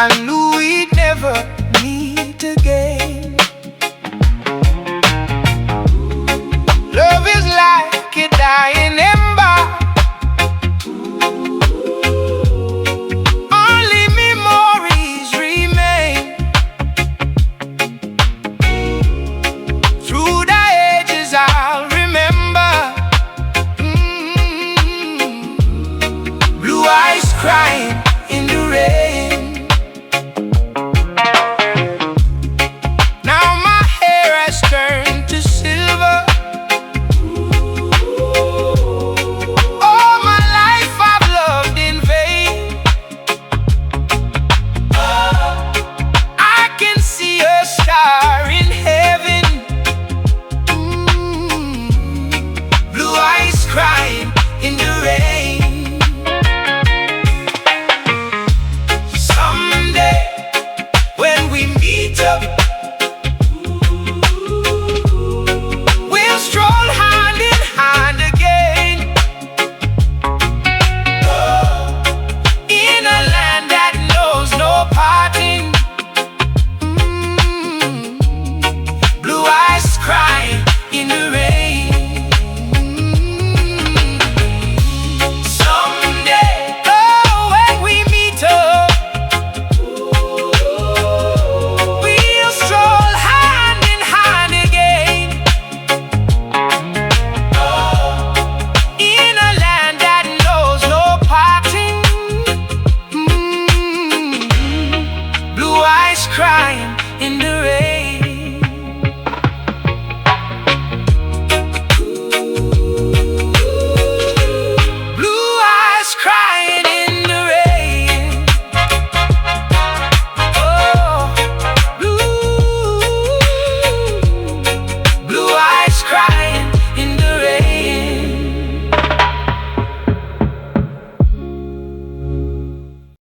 I knew we'd never meet again. Love is like a dying ember, only memories remain. Through the ages I'll remember. Blue eyes crying in the rain. Now my hair has turned to silver. All my life I've loved in vain. I can see a star in heaven. Blue eyes crying in the rain. Someday when we meet up, we'll stroll hand in hand again, in a land that knows no parting. Blue eyes crying in the rain. Someday, oh, when we meet up, we'll stroll hand in hand again, in a land that knows no parting. Blue eyes crying in the rain.